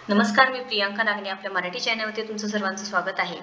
नमस्कार, मी प्रियांका नागणे. आपल्या मराठी चॅनलवरती तुमचं सर्वांचं स्वागत आहे.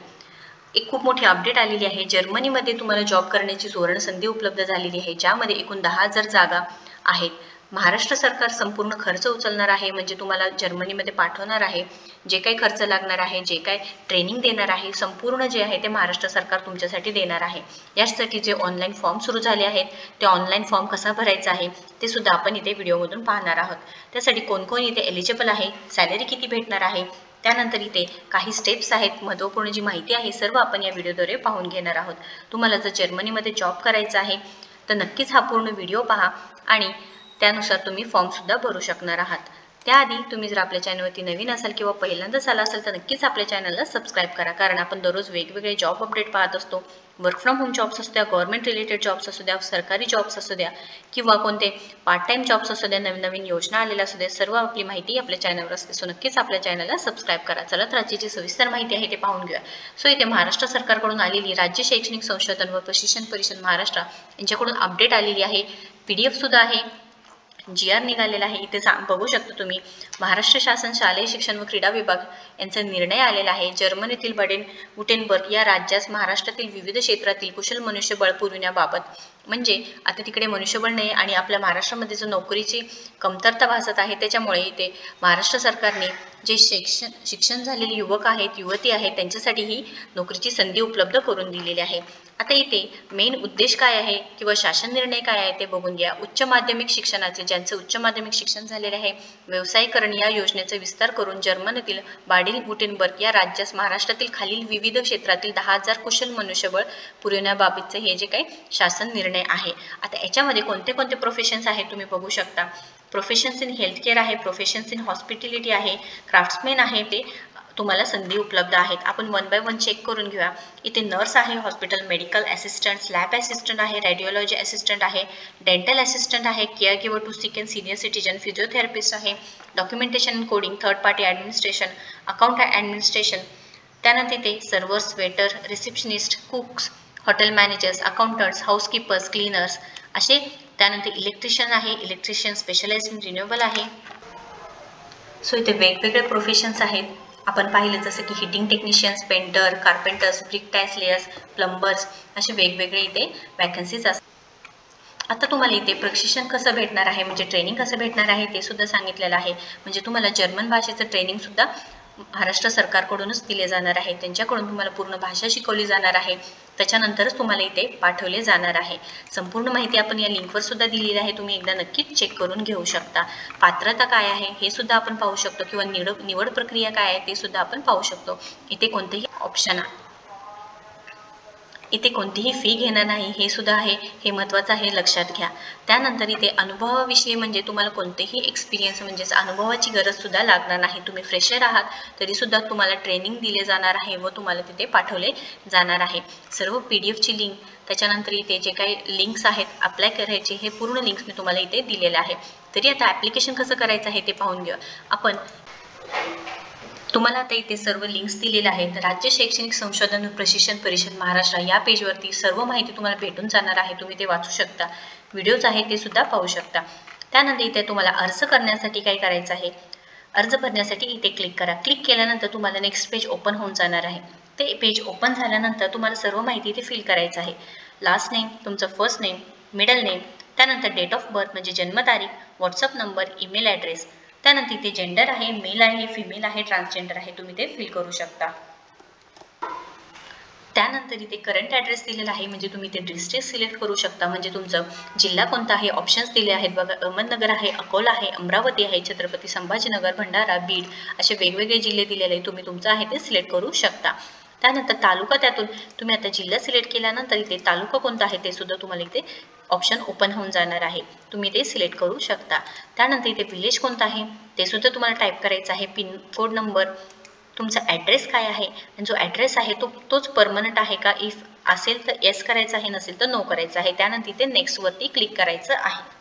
एक खूप मोठी अपडेट आलेली आहे. जर्मनीमध्ये तुम्हाला जॉब करण्याची सुवर्ण संधी उपलब्ध झालेली आहे, ज्यामध्ये एकूण 10,000 जागा आहेत. महाराष्ट्र सरकार संपूर्ण खर्च उचलणार आहे, म्हणजे तुम्हाला जर्मनीमध्ये पाठवणार आहे. जे काही खर्च लागणार आहे, जे काही ट्रेनिंग देणार आहे, संपूर्ण जे आहे ते महाराष्ट्र सरकार तुमच्यासाठी देणार आहे. यासाठी जे ऑनलाईन फॉर्म सुरू झाले आहेत, ते ऑनलाईन फॉर्म कसा भरायचा आहे ते सुद्धा आपण इथे व्हिडिओमधून पाहणार आहोत. त्यासाठी कोण कोण इथे एलिजिबल आहे, सॅलरी किती भेटणार आहे, त्यानंतर इथे काही स्टेप्स आहेत, महत्त्वपूर्ण जी माहिती आहे सर्व आपण या व्हिडिओद्वारे पाहून घेणार आहोत. तुम्हाला जर जर्मनीमध्ये जॉब करायचा आहे तर नक्कीच हा पूर्ण व्हिडिओ पहा आणि त्यानुसार तुम्ही फॉर्मसुद्धा भरू शकणार आहात. त्याआधी तुम्ही जर आपल्या चॅनलवरती नवीन असाल किंवा पहिल्यांदाच आला असाल तर नक्कीच आपल्या चॅनलला सबस्क्राईब करा, कारण आपण दररोज वेगवेगळे जॉब अपडेट पाहत असतो. वर्क फ्रॉम होम जॉब्स असू द्या, गव्हर्नमेंट रिलेटेड जॉब्स असू द्या, सरकारी जॉब्स असू द्या किंवा कोणते पार्ट टाईम जॉब्स असू द्या, नवीन नवीन योजना आलेल्या असू द्या, सर्व आपली माहिती आपल्या चॅनलवर असते. सो नक्कीच आपल्या चॅनलला सबस्क्राईब करा. चला तर आजची जी सविस्तर माहिती आहे ते पाहून घेऊया. सो इथे महाराष्ट्र सरकारकडून आलेली राज्य शैक्षणिक संशोधन व प्रशिक्षण परिषद महाराष्ट्र यांच्याकडून अपडेट आलेली आहे. PDF सुद्धा आहे, GR निघालेला आहे. इथे बघू शकता तुम्ही. महाराष्ट्र शासन शालेय शिक्षण व क्रीडा विभाग यांचा निर्णय आलेला आहे. जर्मनीतील बाडेन-वुर्टेंबर्ग या राज्यास महाराष्ट्रातील विविध क्षेत्रातील कुशल मनुष्यबळ पुरविण्याबाबत, म्हणजे आता तिकडे मनुष्यबळ नाही आणि आपल्या महाराष्ट्रामध्ये जो नोकरीची कमतरता भासत आहे, त्याच्यामुळे इथे महाराष्ट्र सरकारने जे शिक्षण झालेले युवक आहेत, युवती आहेत, त्यांच्यासाठी ही नोकरीची संधी उपलब्ध करून दिलेली आहे. आता इथे मेन उद्देश काय आहे किंवा शासन निर्णय काय आहे ते बघून घ्या. उच्च माध्यमिक शिक्षणाचे, ज्यांचं उच्च माध्यमिक शिक्षण झालेले आहे, व्यवसायीकरण या योजनेचा विस्तार करून जर्मनीतील बाडेन-वुर्टेंबर्ग या राज्यास महाराष्ट्रातील खालील विविध क्षेत्रातील 10,000 कुशल मनुष्यबळ पुरविण्याबाबतचे हे जे काही शासन निर्णय आहे. आता याच्यामध्ये कोणते कोणते प्रोफेशन्स आहेत तुम्ही बघू शकता. प्रोफेशन्स इन हेल्थकेअर आहे, प्रोफेशन्स इन हॉस्पिटॅलिटी आहे, क्राफ्ट्समॅन आहे, ते तुम्हाला संधी उपलब्ध आहेत. आपण 1 बाय 1 चेक करून घेऊया. इथे नर्स आहे, hospital medical assistant, lab assistant आहे, रेडिओलॉजी असिस्टंट आहे, डेंटल असिस्टंट आहे, care giver to sick and senior citizen, physiotherapist आहे, documentation coding, third party administration, account administration, त्यानंतर इथे servers, waiter, receptionist, cooks, hotel managers, accountants, housekeepers, cleaners असे, त्यानंतर electrician आहे, electrician specialise in renewable आहे. So इथे वेगवेगळे प्रोफेशन्स आहेत. आपण पाहिलं जसं की heating technicians, painter, carpenters, brick tiles layers, plumbers असे वेगवेगळे इथे वॅकन्सीज असतात. आता तुम्हाला इथे प्रशिक्षण कसं भेटणार आहे, म्हणजे ट्रेनिंग कसं भेटणार आहे ते सुद्धा सांगितलेलं आहे. म्हणजे तुम्हाला जर्मन भाषेचं ट्रेनिंग सुद्धा महाराष्ट्र सरकारकडूनच दिले जाणार आहे. त्यांच्याकडून तुम्हाला पूर्ण भाषा शिकवली जाणार आहे. त्याच्यानंतरच तुम्हाला इथे पाठवले जाणार आहे. संपूर्ण माहिती आपण या लिंकवर सुद्धा दिलेली आहे. तुम्ही एकदा नक्कीच चेक करून घेऊ शकता. पात्रता काय आहे हे सुद्धा आपण पाहू शकतो किंवा निवड प्रक्रिया काय आहे ते सुद्धा आपण पाहू शकतो. इथे कोणतेही ऑप्शन आहे, इथे कोणतीही फी घेणार नाही हे सुद्धा आहे, हे महत्त्वाचं आहे, लक्षात घ्या. त्यानंतर इथे अनुभवाविषयी, म्हणजे तुम्हाला कोणतेही एक्सपिरियन्स म्हणजेच अनुभवाची गरज सुद्धा लागणार नाही. तुम्ही फ्रेशर आहात तरी सुद्धा तुम्हाला ट्रेनिंग दिले जाणार आहे व तुम्हाला तिथे पाठवले जाणार आहे. सर्व PDFची लिंक, त्याच्यानंतर इथे जे काही लिंक्स आहेत अप्लाय करायचे, हे पूर्ण लिंक्स मी तुम्हाला इथे दिलेले आहे. तरी आता ॲप्लिकेशन कसं करायचं आहे ते पाहून घेऊ आपण. तुम्हाला आता इथे सर्व लिंक्स दिलेले आहेत. राज्य शैक्षणिक संशोधन व प्रशिक्षण परिषद महाराष्ट्र या पेजवरती सर्व माहिती तुम्हाला भेटून जाणार आहे. तुम्ही ते वाचू शकता. व्हिडिओज आहेत ते सुद्धा पाहू शकता. त्यानंतर इथे तुम्हाला अर्ज करण्यासाठी काय करायचं आहे, अर्ज भरण्यासाठी इथे क्लिक करा. क्लिक केल्यानंतर तुम्हाला नेक्स्ट पेज ओपन होऊन जाणार आहे. ते पेज ओपन झाल्यानंतर तुम्हाला सर्व माहिती इथे फिल करायचं आहे. लास्ट नेम, तुमचं फर्स्ट नेम, मिडल नेम, त्यानंतर डेट ऑफ बर्थ म्हणजे जन्मतारीख, व्हॉट्सअप नंबर, ईमेल ॲड्रेस, त्यानंतर इथे जेंडर आहे, मेल आहे, फिमेल आहे, ट्रान्सजेंडर आहे, तुम्ही ते फिल करू शकता. त्यानंतर इथे करंट ॲड्रेस दिलेला आहे, म्हणजे तुम्ही ते डिस्ट्रिक्ट सिलेक्ट करू शकता. म्हणजे तुमचं जिल्हा कोणता आहे, ऑप्शन्स दिले आहेत बघा. अहमदनगर आहे, अकोला आहे, अमरावती आहे, छत्रपती संभाजीनगर, भंडारा, बीड असे वेगवेगळे जिल्हे दिलेले आहे. तुम्ही तुमचं आहे ते सिलेक्ट करू शकता. त्यानंतर तालुका, त्यातून तुम्ही आता जिल्हा सिलेक्ट केल्यानंतर इथे तालुका कोणता आहे ते सुद्धा तुम्हाला इथे ऑप्शन ओपन होऊन जाणार आहे. तुम्ही ते सिलेक्ट करू शकता. त्यानंतर इथे विलेज कोणता आहे ते सुद्धा तुम्हाला टाईप करायचं आहे. पिनकोड नंबर, तुमचा ॲड्रेस काय आहे, आणि जो ॲड्रेस आहे तोच परमनंट आहे का, इफ असेल तर येस करायचं आहे, नसेल तर नो करायचं आहे. त्यानंतर इथे नेक्स्टवरती क्लिक करायचं आहे.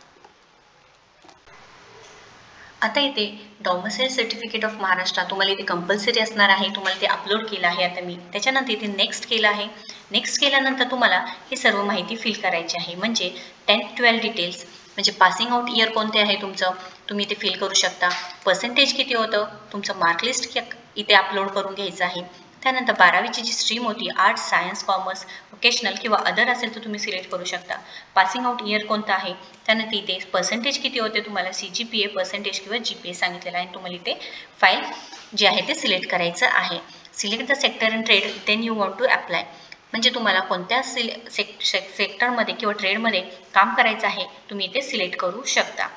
आता इथे डॉमिसाईल सर्टिफिकेट ऑफ महाराष्ट्र तुम्हाला इथे कंपल्सरी असणार आहे. तुम्हाला ते अपलोड केलं आहे आता मी. त्याच्यानंतर इथे नेक्स्ट केलं आहे. नेक्स्ट केल्यानंतर तुम्हाला ही सर्व माहिती फिल करायची आहे. म्हणजे 10th-12 डिटेल्स, म्हणजे पासिंग आउट इयर कोणते आहे तुमचं, तुम्ही इथे फिल करू शकता. पर्सेंटेज किती होतं, तुमचं मार्कलिस्ट इथे अपलोड करून घ्यायचं आहे. त्यानंतर 12वीची जी स्ट्रीम होती, आर्ट्स, सायन्स, कॉमर्स, वोकेशनल किंवा अदर असेल तर तुम्ही सिलेक्ट करू शकता. पासिंग आउट इयर कोणतं आहे, त्यानंतर इथे पर्सेंटेज किती होते, तुम्हाला CGPA पर्सेंटेज किंवा GPA सांगितलेलं आहे. तुम्हाला इथे फाईल जे आहे ते सिलेक्ट करायचं आहे. Select the sector and trade then you want to apply. म्हणजे तुम्हाला कोणत्या सेक्टरमध्ये किंवा ट्रेडमध्ये काम करायचं आहे तुम्ही इथे सिलेक्ट करू शकता.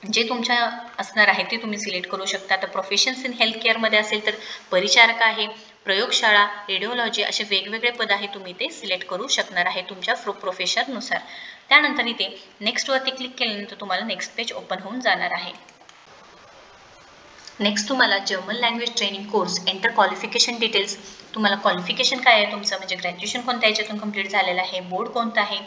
जे तुमच्या असणार आहे ते तुम्ही सिलेक्ट करू शकता. तर प्रोफेशन्स इन हेल्थ केअरमध्ये असेल तर परिचारक आहे, प्रयोगशाळा, रेडिओलॉजी असे वेगवेगळे पद आहे तुम्ही ते सिलेक्ट करू शकणार आहे तुमच्या प्रोफेशननुसार. त्यानंतर इथे नेक्स्टवरती क्लिक केल्यानंतर तुम्हाला नेक्स्ट पेज ओपन होऊन जाणार आहे. नेक्स्ट तुम्हाला German language training course enter qualification details. तुम्हाला क्वालिफिकेशन काय आहे तुमचं, म्हणजे ग्रॅज्युएशन कोणत्या याच्यातून कंप्लीट झालेलं आहे, बोर्ड कोणतं आहे,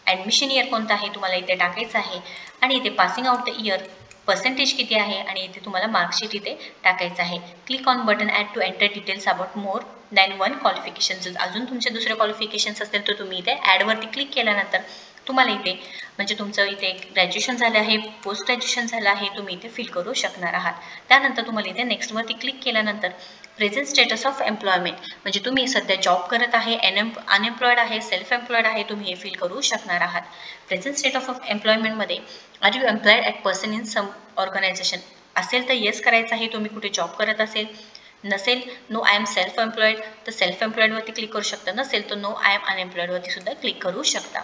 ॲडमिशन इयर कोणतं आहे तुम्हाला इथे टाकायचं आहे. आणि इथे passing out the year, percentage किती आहे आणि इथे तुम्हाला मार्कशीट इथे टाकायचं आहे. Click on button add to enter details about more than one qualification. अजून तुमचे दुसरे क्वालिफिकेशन्स असतील तर तुम्ही इथे ॲडवरती क्लिक केल्यानंतर तुम्हाला इथे म्हणजे तुमचं इथे ग्रॅज्युएशन झालं आहे, पोस्ट ग्रॅज्युएशन झालं आहे, तुम्ही इथे फिल करू शकणार आहात. त्यानंतर तुम्हाला इथे नेक्स्टवरती क्लिक केल्यानंतर प्रेझेंट स्टेटस ऑफ एम्प्लॉयमेंट म्हणजे तुम्ही सध्या जॉब करत आहे, अनएम्प्लॉयड आहे, सेल्फ एम्प्लॉयड आहे, तुम्ही हे फिल करू शकणार आहात. प्रेझेंट स्टेटस ऑफ एम्प्लॉयमेंटमध्ये are you employed at person in some organisation असेल तर येस करायचं आहे, तुम्ही कुठे जॉब करत असेल. नसेल no I am self employed तर सेल्फ एम्प्लॉयडवरती क्लिक करू शकता. नसेल तर नो आय एम अनएम्प्लॉयडवरती सुद्धा क्लिक करू शकता.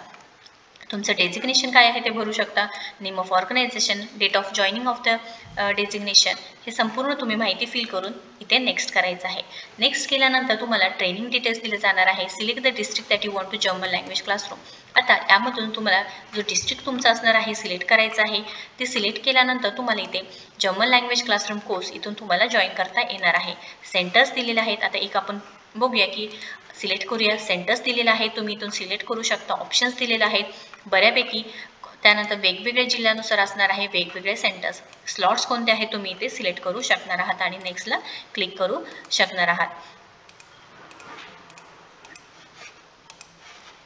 तुमचं डेजिग्नेशन काय आहे ते भरू शकता. Name of organisation, date of joining of the designation हे संपूर्ण तुम्ही माहिती फिल करून इथे नेक्स्ट करायचं आहे. नेक्स्ट केल्यानंतर तुम्हाला ट्रेनिंग डिटेल्स दिले जाणार आहे. Select the district that you want to German language classroom. आता यामधून तुम्हाला जो डिस्ट्रिक्ट तुमचा असणार आहे सिलेक्ट करायचं आहे. ते सिलेक्ट केल्यानंतर तुम्हाला इथे जर्मन लँग्वेज क्लासरूम कोर्स इथून तुम्हाला जॉईन करता येणार आहे. सेंटर्स दिलेले आहेत. आता एक आपण बघूया की सिलेक्ट करूया. सेंटर्स दिलेलं आहे, तुम्ही इथून सिलेक्ट करू शकता. ऑप्शन्स दिलेले आहेत बऱ्यापैकी. त्यानंतर वेगवेगळ्या जिल्ह्यानुसार असणार आहे वेगवेगळे सेंटर्स. स्लॉट्स कोणते आहेत तुम्ही इथे सिलेक्ट करू शकणार आहात आणि नेक्स्टला क्लिक करू शकणार आहात.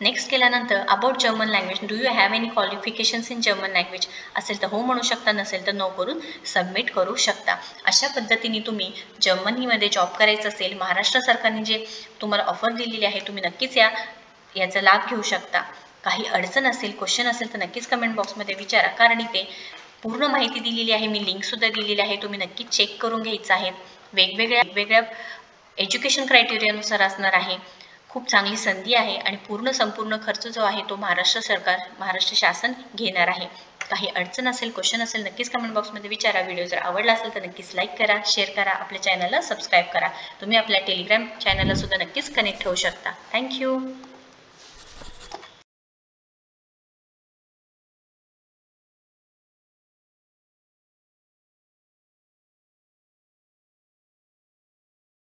नेक्स्ट केल्यानंतर about German language do you have any qualifications in German language असेल तर हो म्हणू शकता, नसेल तर नो करून सबमिट करू शकता. अशा पद्धतीने तुम्ही जर्मनीमध्ये जॉब करायचं असेल, महाराष्ट्र सरकारने जे तुम्हाला ऑफर दिलेली आहे तुम्ही नक्कीच याचा लाभ घेऊ शकता. काही अडचण असेल, क्वेश्चन असेल तर नक्कीच कमेंट बॉक्समध्ये विचारा, कारण इथे पूर्ण माहिती दिलेली आहे. मी लिंकसुद्धा दिलेली आहे, तुम्ही नक्कीच चेक करून घ्यायचं आहे. वेगवेगळ्या एज्युकेशन क्रायटेरियानुसार असणार आहे. खूप चांगली संधी आहे आणि संपूर्ण खर्च जो आहे तो महाराष्ट्र शासन घेणार आहे. काही अडचण असेल, क्वेश्चन असेल नक्कीच कमेंट बॉक्समध्ये विचारा. व्हिडिओ जर आवडला असेल तर नक्कीच लाईक करा, शेअर करा, आपल्या चॅनलला सबस्क्राईब करा. तुम्ही आपल्या टेलिग्राम चॅनलला सुद्धा नक्कीच कनेक्ट होऊ शकता. थँक्यू.